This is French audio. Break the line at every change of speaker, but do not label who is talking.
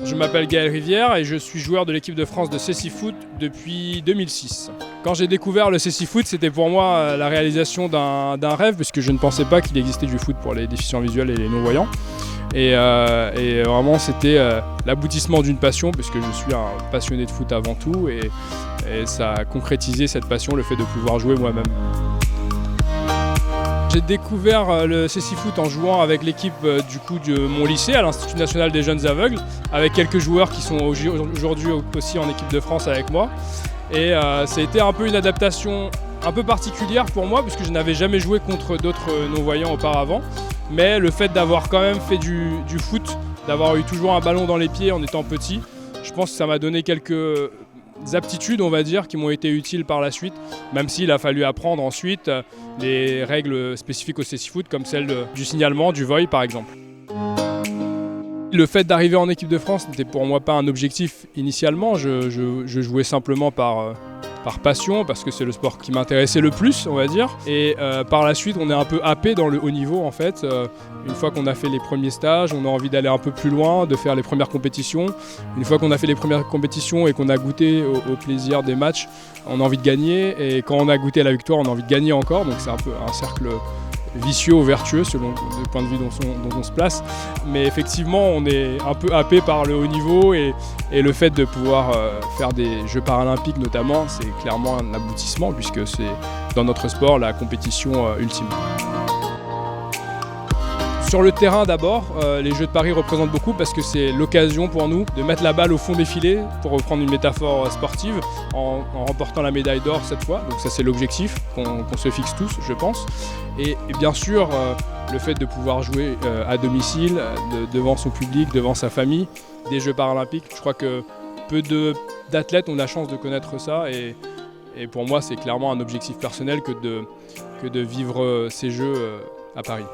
Je m'appelle Gaël Rivière et je suis joueur de l'équipe de France de cécifoot depuis 2006. Quand j'ai découvert le cécifoot, c'était pour moi la réalisation d'un rêve, puisque je ne pensais pas qu'il existait du foot pour les déficients visuels et les non-voyants. Et vraiment c'était l'aboutissement d'une passion, puisque je suis un passionné de foot avant tout, et ça a concrétisé cette passion, le fait de pouvoir jouer moi-même. J'ai découvert le cécifoot en jouant avec l'équipe de mon lycée à l'Institut national des jeunes aveugles, avec quelques joueurs qui sont aujourd'hui aussi en équipe de France avec moi. Et ça a été un peu une adaptation un peu particulière pour moi, puisque je n'avais jamais joué contre d'autres non-voyants auparavant. Mais le fait d'avoir quand même fait du foot, d'avoir eu toujours un ballon dans les pieds en étant petit, je pense que ça m'a donné quelques aptitudes, on va dire, qui m'ont été utiles par la suite, même s'il a fallu apprendre ensuite les règles spécifiques au cécifoot, comme celle du signalement, du volley par exemple. Le fait d'arriver en équipe de France n'était pour moi pas un objectif initialement, je jouais simplement par passion, parce que c'est le sport qui m'intéressait le plus, on va dire. Et par la suite, on est un peu happé dans le haut niveau en fait. Une fois qu'on a fait les premiers stages, on a envie d'aller un peu plus loin, de faire les premières compétitions. Une fois qu'on a fait les premières compétitions et qu'on a goûté au plaisir des matchs, on a envie de gagner. Et quand on a goûté à la victoire, on a envie de gagner encore. Donc c'est un peu un cercle vicieux ou vertueux selon le point de vue dont on se place. Mais effectivement, on est un peu happé par le haut niveau, et le fait de pouvoir faire des Jeux paralympiques notamment, c'est clairement un aboutissement, puisque c'est dans notre sport la compétition ultime. Sur le terrain d'abord, les Jeux de Paris représentent beaucoup, parce que c'est l'occasion pour nous de mettre la balle au fond des filets, pour reprendre une métaphore sportive, en remportant la médaille d'or cette fois. Donc ça, c'est l'objectif qu'on se fixe tous, je pense. Et bien sûr, le fait de pouvoir jouer à domicile, devant son public, devant sa famille, des Jeux paralympiques. Je crois que peu d'athlètes ont la chance de connaître ça, et pour moi, c'est clairement un objectif personnel que de vivre ces Jeux à Paris.